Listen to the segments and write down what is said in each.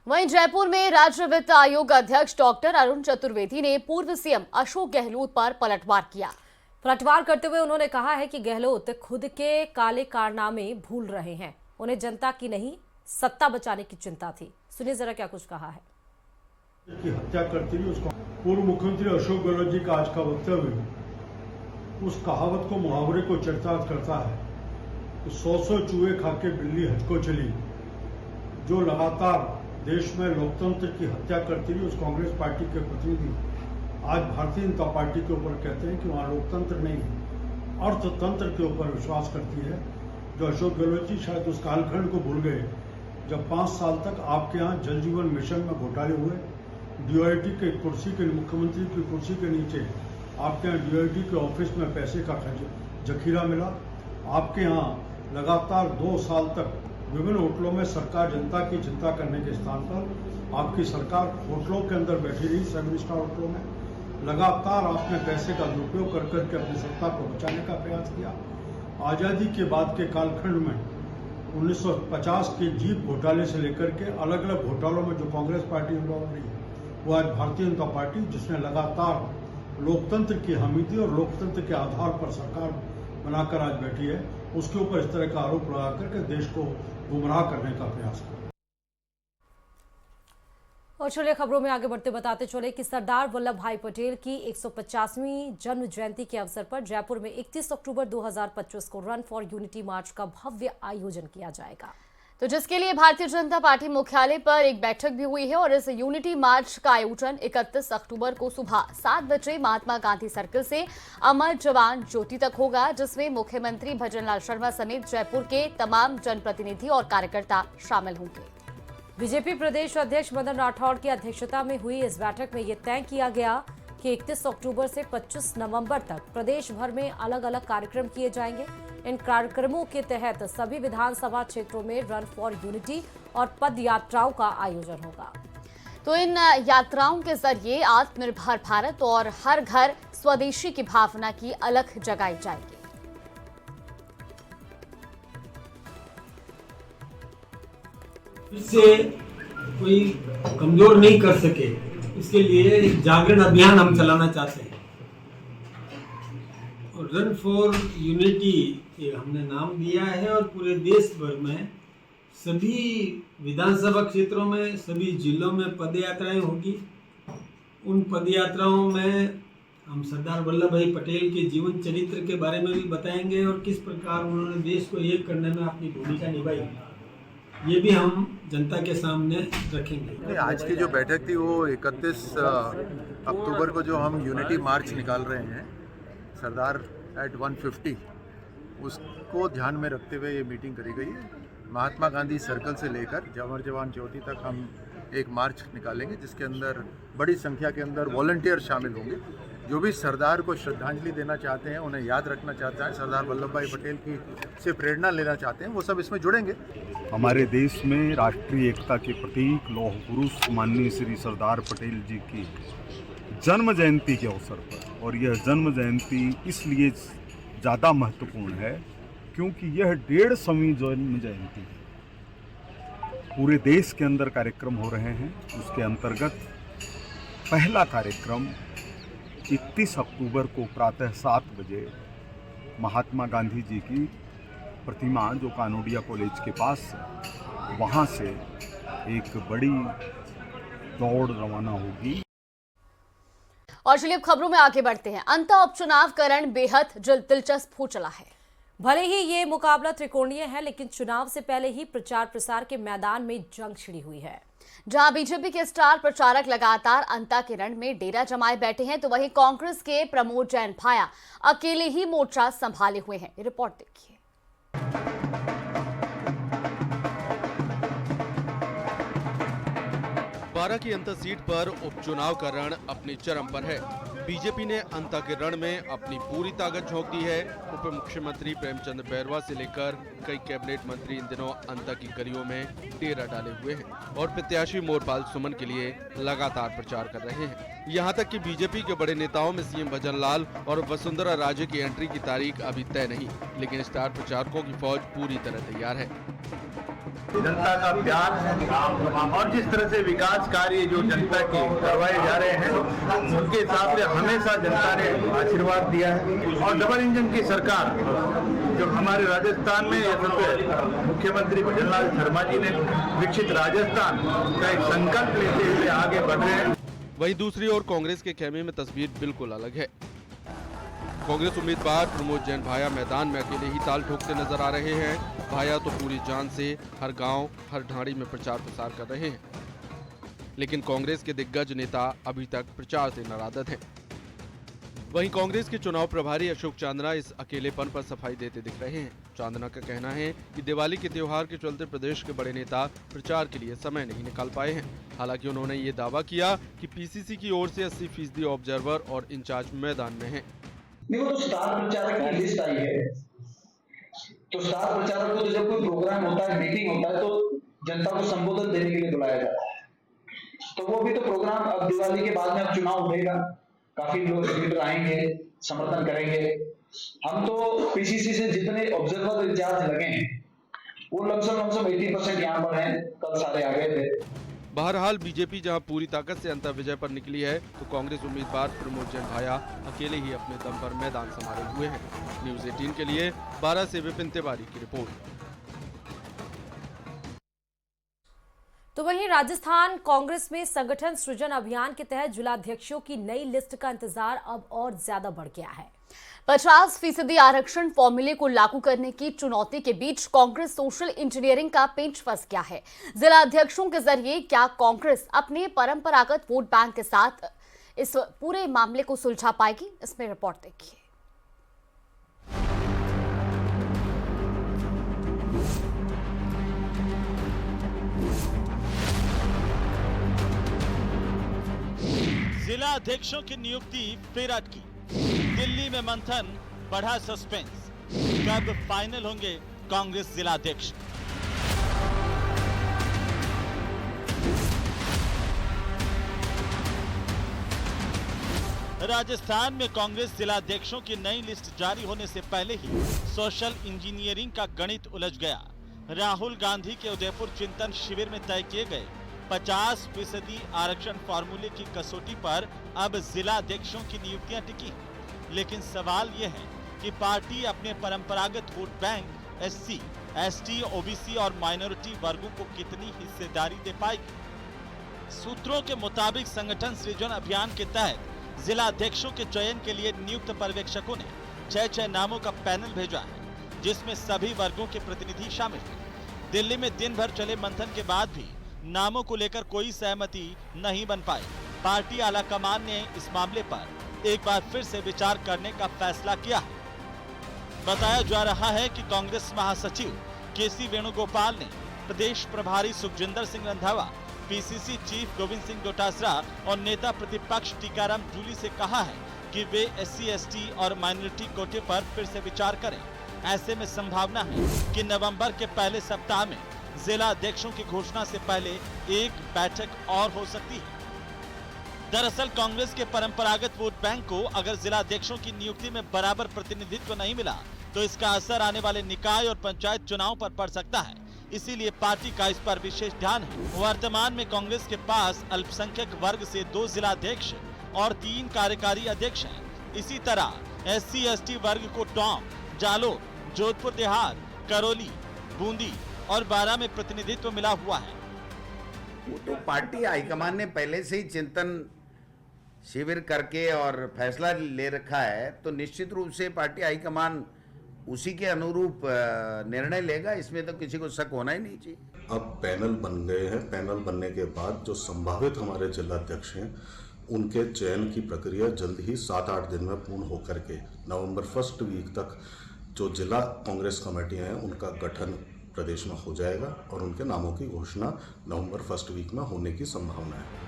वहीं जयपुर में राज्य वित्त आयोग अध्यक्ष डॉक्टर अरुण चतुर्वेदी ने पूर्व सीएम अशोक गहलोत पर पलटवार किया। पलटवार करते हुए उन्होंने कहा है कि गहलोत खुद के काले कारनामे भूल रहे हैं। उन्हें जनता की नहीं, सत्ता बचाने की चिंता थी। सुनिए जरा क्या कुछ कहा है। की हत्या करती रही उसको पूर्व मुख्यमंत्री अशोक गहलोत जी का आज का वक्तव्य उस कहावत को, मुहावरे को चरितार्थ करता है कि 100 चूहे खा के बिल्ली हज को चली। जो लगातार देश में लोकतंत्र की हत्या करती रही उस कांग्रेस पार्टी के प्रतिनिधि आज भारतीय जनता पार्टी के ऊपर कहते हैं कि वहां लोकतंत्र नहीं है, अर्थतंत्र के ऊपर विश्वास करती है। जो अशोक गहलोत जी शायद उस कालखंड को भूल गए जब 5 साल तक आपके यहाँ जल जीवन मिशन में घोटाले हुए। डीओआईटी के कुर्सी के, मुख्यमंत्री की कुर्सी के नीचे आपके यहाँ डीओआईटी के ऑफिस में पैसे का जखीरा मिला। आपके यहाँ लगातार 2 साल तक विभिन्न होटलों में सरकार जनता की चिंता करने के स्थान पर आपकी सरकार होटलों के अंदर बैठी रही। 7 स्टार होटलों में लगातार आपने पैसे का दुरुपयोग कर करके अपनी सत्ता को बचाने का प्रयास किया। आजादी के बाद के कालखंड में 1950 के जीप घोटाले से लेकर के अलग अलग घोटालों में जो कांग्रेस पार्टी इन्वॉल्व रही वो आज भारतीय जनता पार्टी, जिसने लगातार लोकतंत्र की हामी दी और लोकतंत्र के आधार पर सरकार बनाकर आज बैठी है, उसके ऊपर इस तरह का आरोप लगा करके देश को गुमराह करने का प्रयास किया। और चलिए खबरों में आगे बढ़ते बताते चले कि सरदार वल्लभ भाई पटेल की 150वीं जन्म जयंती के अवसर पर जयपुर में 31 अक्टूबर 2025 को रन फॉर यूनिटी मार्च का भव्य आयोजन किया जाएगा। तो जिसके लिए भारतीय जनता पार्टी मुख्यालय पर एक बैठक भी हुई है और इस यूनिटी मार्च का आयोजन 31 अक्टूबर को सुबह 7 बजे महात्मा गांधी सर्कल से अमर जवान ज्योति तक होगा, जिसमें मुख्यमंत्री भजनलाल शर्मा समेत जयपुर के तमाम जनप्रतिनिधि और कार्यकर्ता शामिल होंगे। बीजेपी प्रदेश अध्यक्ष मदन राठौड़ की अध्यक्षता में हुई इस बैठक में यह तय किया गया कि 31 अक्टूबर से 25 नवंबर तक प्रदेश भर में अलग अलग कार्यक्रम किए जाएंगे। इन कार्यक्रमों के तहत सभी विधानसभा क्षेत्रों में रन फॉर यूनिटी और पद यात्राओं का आयोजन होगा। तो इन यात्राओं के जरिए आत्मनिर्भर भारत और हर घर स्वदेशी की भावना की अलख जगाई जाएगी। इससे कोई कमजोर नहीं कर सके, इसके लिए जागरण अभियान हम चलाना चाहते हैं। और रन फॉर यूनिटी ये हमने नाम दिया है और पूरे देश भर में सभी विधानसभा क्षेत्रों में, सभी जिलों में पद यात्राएं होगी। उन पद यात्राओं में हम सरदार वल्लभ भाई पटेल के जीवन चरित्र के बारे में भी बताएंगे और किस प्रकार उन्होंने देश को एक करने में अपनी भूमिका निभाई, ये भी हम जनता के सामने रखेंगे। आज की जो बैठक थी वो 31 अक्टूबर को जो हम यूनिटी मार्च निकाल रहे हैं सरदार एट 150, उसको ध्यान में रखते हुए ये मीटिंग करी गई है। महात्मा गांधी सर्कल से लेकर अमर जवान ज्योति तक हम एक मार्च निकालेंगे, जिसके अंदर बड़ी संख्या के अंदर वॉलंटियर शामिल होंगे। जो भी सरदार को श्रद्धांजलि देना चाहते हैं, उन्हें याद रखना चाहते हैं, सरदार वल्लभ भाई पटेल की से प्रेरणा लेना चाहते हैं, वो सब इसमें जुड़ेंगे। हमारे देश में राष्ट्रीय एकता के प्रतीक लौह पुरुष माननीय श्री सरदार पटेल जी की जन्म जयंती के अवसर पर, और यह जन्म जयंती इसलिए ज़्यादा महत्वपूर्ण है क्योंकि यह 150वीं जन्म जयंती है। पूरे देश के अंदर कार्यक्रम हो रहे हैं। उसके अंतर्गत पहला कार्यक्रम 31 अक्टूबर को प्रातः 7 बजे महात्मा गांधी जी की प्रतिमा जो कानोडिया कॉलेज के पास है, वहाँ से एक बड़ी दौड़ रवाना होगी। और चलिए अब खबरों में आगे बढ़ते हैं। अंतः उपचुनाव करण बेहद दिलचस्प हो चला है। भले ही ये मुकाबला त्रिकोणीय है, लेकिन चुनाव से पहले ही प्रचार प्रसार के मैदान में जंग छिड़ी हुई है। जहां बीजेपी के स्टार प्रचारक लगातार अंता के रण में डेरा जमाए बैठे हैं, तो वहीं कांग्रेस के प्रमोद जैन भाया अकेले ही मोर्चा संभाले हुए हैं। रिपोर्ट देखिए। बारह की अंतर सीट पर उपचुनाव का रण अपनी चरम पर है। बीजेपी ने अंता के रण में अपनी पूरी ताकत झोंक दी है। उप मुख्यमंत्री प्रेमचंद बैरवा से लेकर कई कैबिनेट मंत्री इन दिनों अंता की गलियों में डेरा डाले हुए हैं और प्रत्याशी मोरपाल सुमन के लिए लगातार प्रचार कर रहे हैं। यहाँ तक कि बीजेपी के बड़े नेताओं में सीएम भजनलाल और वसुंधरा राजे की एंट्री की तारीख अभी तय नहीं, लेकिन स्टार प्रचारकों की फौज पूरी तरह तैयार है। जनता का प्यार और जिस तरह से विकास कार्य जो जनता के करवाए जा रहे हैं उसके हिसाब से हमेशा जनता ने आशीर्वाद दिया है। और डबल इंजन की सरकार जो हमारे राजस्थान में मुख्यमंत्री भजन लाल शर्मा जी ने विकसित राजस्थान का एक संकल्प लेते हुए आगे बढ़ रहे हैं। वहीं दूसरी ओर कांग्रेस के खेमे में तस्वीर बिल्कुल अलग है। कांग्रेस उम्मीदवार प्रमोद जैन भाया मैदान में अकेले ही ताल ठोकते नजर आ रहे हैं। भाया तो पूरी जान से हर गांव, हर ढाणी में प्रचार प्रसार कर रहे हैं, लेकिन कांग्रेस के दिग्गज नेता अभी तक प्रचार से नाराज हैं। वहीं कांग्रेस के चुनाव प्रभारी अशोक चांदना इस अकेलेपन पर सफाई देते दिख रहे हैं। चांदना का कहना है कि दिवाली के त्योहार के चलते प्रदेश के बड़े नेता प्रचार के लिए समय नहीं निकाल पाए हैं। हालांकि उन्होंने ये दावा किया कि पीसीसी की ओर से 80% ऑब्जर्वर और इंचार्ज मैदान में हैं। देखो, तो स्टार प्रचारक की लिस्ट आई है, तो स्टार प्रचारक को तो जब कोई प्रोग्राम होता है, मीटिंग होता है, तो जनता को संबोधन देने के लिए बुलाया जाता है। तो वो भी तो प्रोग्राम अब दिवाली के बाद में अब चुनाव उठेगा, काफी लोग लीडर आएंगे, समर्थन करेंगे। हम तो पीसीसी से जितने ऑब्जर्वर इंचार्ज लगे हैं वो लमसम 80% यहाँ पर हैं, कल सारे आ गए थे। बहरहाल बीजेपी जहां पूरी ताकत से अंतर विजय पर निकली है, तो कांग्रेस उम्मीदवार प्रमोद जैन भाया अकेले ही अपने दम पर मैदान संभाले हुए हैं। न्यूज़ 18 के लिए 12 से विपिन तिवारी की रिपोर्ट। तो वहीं राजस्थान कांग्रेस में संगठन सृजन अभियान के तहत जिलाध्यक्षों की नई लिस्ट का इंतजार अब और ज्यादा बढ़ गया है। 50% आरक्षण फॉर्मूले को लागू करने की चुनौती के बीच कांग्रेस सोशल इंजीनियरिंग का पेंच फंस गया है। जिला अध्यक्षों के जरिए क्या कांग्रेस अपने परंपरागत वोट बैंक के साथ इस पूरे मामले को सुलझा पाएगी? इसमें रिपोर्ट देखिए। जिला अध्यक्षों की नियुक्ति फिर अटकी। दिल्ली में मंथन, बढ़ा सस्पेंस। कब फाइनल होंगे कांग्रेस जिला अध्यक्ष? राजस्थान में कांग्रेस जिला अध्यक्षों की नई लिस्ट जारी होने से पहले ही सोशल इंजीनियरिंग का गणित उलझ गया। राहुल गांधी के उदयपुर चिंतन शिविर में तय किए गए 50% आरक्षण फार्मूले की कसौटी पर अब जिला अध्यक्षों की नियुक्तियां टिकी। लेकिन सवाल यह है कि पार्टी अपने परंपरागत vote bank SC, ST, OBC और माइनॉरिटी वर्गों को कितनी हिस्सेदारी दे पाएगी? सूत्रों के मुताबिक संगठन सृजन अभियान के तहत जिला अध्यक्षों के चयन के लिए नियुक्त पर्यवेक्षकों ने 6 नामों का पैनल भेजा है, जिसमें सभी वर्गों के प्रतिनिधि शामिल हैं। दिल्ली में दिन भर चले मंथन के बाद भी नामों को लेकर कोई सहमति नहीं बन पाई। पार्टी आलाकमान ने इस मामले पर एक बार फिर से विचार करने का फैसला किया है। बताया जा रहा है कि कांग्रेस महासचिव केसी वेणुगोपाल ने प्रदेश प्रभारी सुखजिंदर सिंह रंधावा, पीसीसी चीफ गोविंद सिंह डोटासरा और नेता प्रतिपक्ष टीकाराम जूली से कहा है कि वे एससी, एसटी और माइनॉरिटी कोटे पर फिर से विचार करें। ऐसे में संभावना है कि नवंबर के पहले सप्ताह में जिला अध्यक्षों की घोषणा से पहले एक बैठक और हो सकती है। दरअसल कांग्रेस के परंपरागत वोट बैंक को अगर जिला अध्यक्षों की नियुक्ति में बराबर प्रतिनिधित्व नहीं मिला तो इसका असर आने वाले निकाय और पंचायत चुनाव पर पड़ सकता है। इसीलिए पार्टी का इस पर विशेष ध्यान है। वर्तमान में कांग्रेस के पास अल्पसंख्यक वर्ग से 2 जिला अध्यक्ष और 3 कार्यकारी अध्यक्ष हैं। इसी तरह एससी, एसटी वर्ग को टोंक, जालोर, जोधपुर देहात, करौली, बूंदी और बारां में प्रतिनिधित्व मिला हुआ है। वो तो पार्टी हाईकमान ने पहले से ही चिंतन शिविर करके और फैसला ले रखा है, तो निश्चित रूप से पार्टी हाईकमान उसी के अनुरूप निर्णय लेगा। इसमें तो किसी को शक होना ही नहीं चाहिए। अब पैनल बन गए हैं। पैनल बनने के बाद जो संभावित हमारे जिला अध्यक्ष हैं उनके चयन की प्रक्रिया जल्द ही 7-8 दिन में पूर्ण होकर के नवंबर फर्स्ट वीक तक जो जिला कांग्रेस कमेटियां हैं उनका गठन प्रदेश में हो जाएगा और उनके नामों की घोषणा नवंबर फर्स्ट वीक में होने की संभावना है।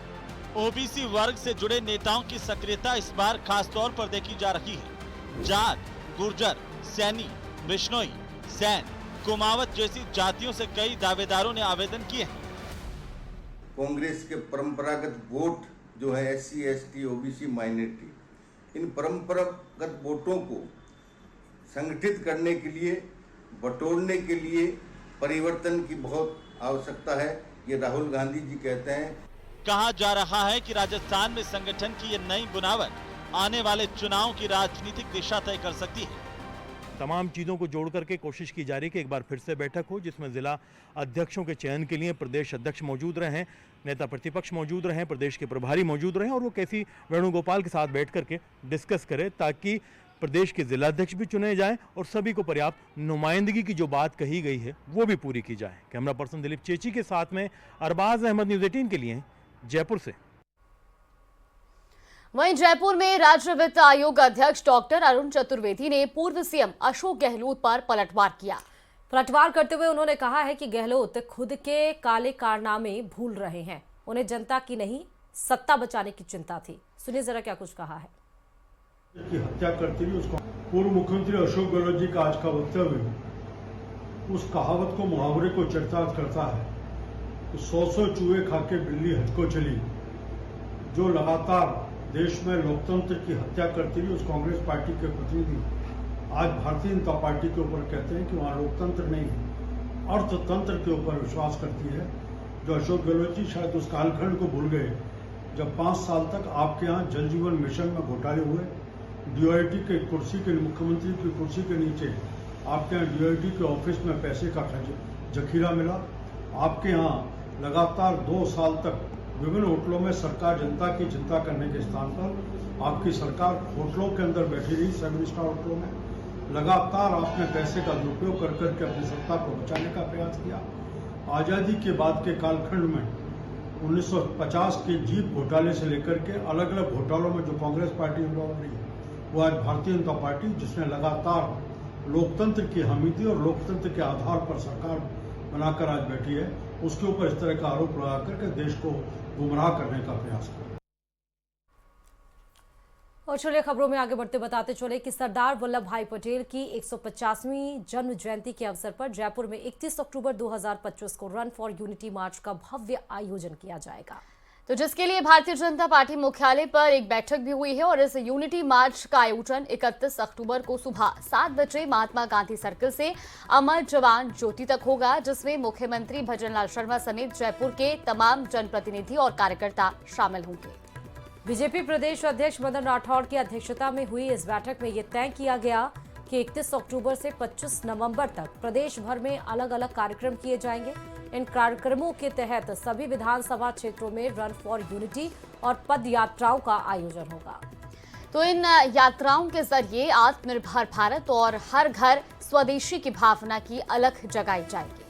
ओबीसी वर्ग से जुड़े नेताओं की सक्रियता इस बार खास तौर पर देखी जा रही है। जाट, गुर्जर, सैनी, बिश्नोई, सैन, कुमावत जैसी जातियों से कई दावेदारों ने आवेदन किए हैं। कांग्रेस के परंपरागत वोट जो है एससी, एसटी, ओबीसी, माइनॉरिटी, इन परंपरागत वोटों को संगठित करने के लिए, बटोरने के लिए, परिवर्तन की बहुत आवश्यकता है। ये राहुल गांधी जी कहते हैं। कहा जा रहा है कि राजस्थान में संगठन की ये नई बुनावट आने वाले चुनाव की राजनीतिक दिशा तय कर सकती है। तमाम चीज़ों को जोड़ करके कोशिश की जा रही है कि एक बार फिर से बैठक हो जिसमें जिला अध्यक्षों के चयन के लिए प्रदेश अध्यक्ष मौजूद रहें, नेता प्रतिपक्ष मौजूद रहें, प्रदेश के प्रभारी मौजूद रहें और वो कैसी वेणुगोपाल के साथ बैठ करके डिस्कस करें ताकि प्रदेश के जिला अध्यक्ष भी चुने जाएं और सभी को पर्याप्त नुमाइंदगी की जो बात कही गई है वो भी पूरी की जाए। कैमरा पर्सन दिलीप चेची के साथ में अरबाज अहमद, न्यूज़ 18 के लिए जयपुर से। वहीं जयपुर में राज्य वित्त आयोग अध्यक्ष डॉक्टर अरुण चतुर्वेदी ने पूर्व सीएम अशोक गहलोत पर पलटवार किया। पलटवार करते हुए उन्होंने कहा है कि गहलोत खुद के काले कारनामे भूल रहे हैं, उन्हें जनता की नहीं सत्ता बचाने की चिंता थी। सुनिए जरा क्या कुछ कहा है। की हत्या करती रही उसको पूर्व मुख्यमंत्री अशोक गहलोत जी का आज का वक्तव्य उस कहावत को, मुहावरे को चरितार्थ करता है कि 100 चूहे खा के बिल्ली हज को चली। जो लगातार देश में लोकतंत्र की हत्या करती रही उस कांग्रेस पार्टी के प्रतिनिधि आज भारतीय जनता पार्टी के ऊपर कहते हैं कि वहां लोकतंत्र नहीं है, अर्थतंत्र के ऊपर विश्वास करती है। जो अशोक गहलोत जी शायद उस कालखंड को भूल गए जब 5 साल तक आपके यहाँ जल जीवन मिशन में घोटाले हुए, डीओआईटी के कुर्सी के, मुख्यमंत्री की कुर्सी के नीचे आपके यहाँ डीओआईटी के ऑफिस में पैसे का जखीरा मिला। आपके यहाँ लगातार 2 साल तक विभिन्न होटलों में सरकार जनता की चिंता करने के स्थान पर आपकी सरकार होटलों के अंदर बैठी रही, 7 स्टार होटलों में। लगातार आपने पैसे का दुरुपयोग कर करके अपनी सत्ता को बचाने का प्रयास किया। आज़ादी के बाद के कालखंड में 1950 के जीप घोटाले से लेकर के अलग अलग घोटालों में जो कांग्रेस पार्टी इन्वॉल्व रही वो आज भारतीय जनता पार्टी, जिसने लगातार लोकतंत्र की हामी थी और लोकतंत्र के आधार पर सरकार बनाकर आज बैठी है, उसके ऊपर इस तरह का आरोप लगा करके देश को गुमराह करने का प्रयास कर। और चलिए खबरों में आगे बढ़ते बताते चले कि सरदार वल्लभ भाई पटेल की 150वीं जन्म जयंती के अवसर पर जयपुर में 31 अक्टूबर 2025 को रन फॉर यूनिटी मार्च का भव्य आयोजन किया जाएगा। तो जिसके लिए भारतीय जनता पार्टी मुख्यालय पर एक बैठक भी हुई है और इस यूनिटी मार्च का आयोजन 31 अक्टूबर को सुबह 7 बजे महात्मा गांधी सर्कल से अमर जवान ज्योति तक होगा, जिसमें मुख्यमंत्री भजनलाल शर्मा समेत जयपुर के तमाम जनप्रतिनिधि और कार्यकर्ता शामिल होंगे। बीजेपी प्रदेश अध्यक्ष मदन राठौड़ की अध्यक्षता में हुई इस बैठक में ये तय किया गया कि 31 अक्टूबर से 25 नवंबर तक प्रदेश भर में अलग अलग कार्यक्रम किए जाएंगे। इन कार्यक्रमों के तहत सभी विधानसभा क्षेत्रों में रन फॉर यूनिटी और पद यात्राओं का आयोजन होगा। तो इन यात्राओं के जरिए आत्मनिर्भर भारत और हर घर स्वदेशी की भावना की अलख जगाई जाएगी।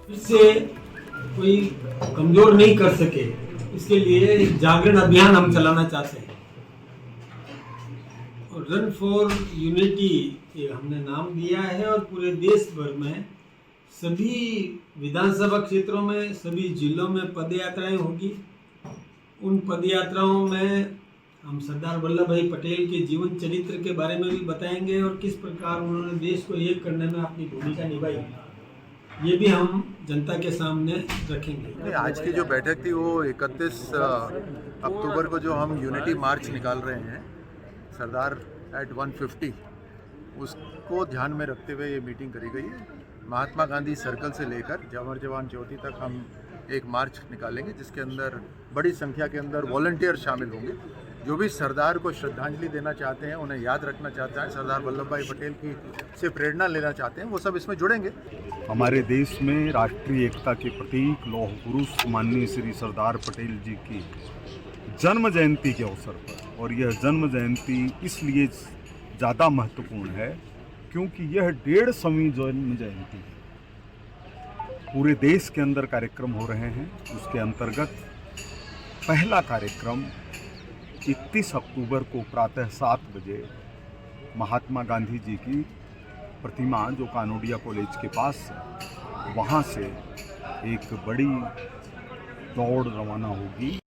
इससे कोई कमजोर नहीं कर सके, इसके लिए जागरण अभियान हम चलाना चाहते हैं। और रन फॉर यूनिटी ये हमने नाम दिया है और पूरे देश भर में सभी विधानसभा क्षेत्रों में, सभी जिलों में पद यात्राएं होगी। उन पद यात्राओं में हम सरदार वल्लभ भाई पटेल के जीवन चरित्र के बारे में भी बताएंगे और किस प्रकार उन्होंने देश को एक करने में अपनी भूमिका निभाई, ये भी हम जनता के सामने रखेंगे। आज की जो बैठक थी वो 31 अक्टूबर को जो हम यूनिटी मार्च निकाल रहे हैं सरदार एट 150, उसको ध्यान में रखते हुए ये मीटिंग करी गई है। महात्मा गांधी सर्कल से लेकर अमर जवान ज्योति तक हम एक मार्च निकालेंगे, जिसके अंदर बड़ी संख्या के अंदर वॉलंटियर शामिल होंगे। जो भी सरदार को श्रद्धांजलि देना चाहते हैं, उन्हें याद रखना चाहते हैं, सरदार वल्लभ भाई पटेल की से प्रेरणा लेना चाहते हैं, वो सब इसमें जुड़ेंगे। हमारे देश में राष्ट्रीय एकता के प्रतीक लौह पुरुष माननीय श्री सरदार पटेल जी की जन्म जयंती के अवसर पर, और यह जन्म जयंती इसलिए ज़्यादा महत्वपूर्ण है क्योंकि यह 150वीं जन्म जयंती है। पूरे देश के अंदर कार्यक्रम हो रहे हैं। उसके अंतर्गत पहला कार्यक्रम 31 अक्टूबर को प्रातः 7 बजे महात्मा गांधी जी की प्रतिमा जो कानोडिया कॉलेज के पास वहाँ से एक बड़ी दौड़ रवाना होगी।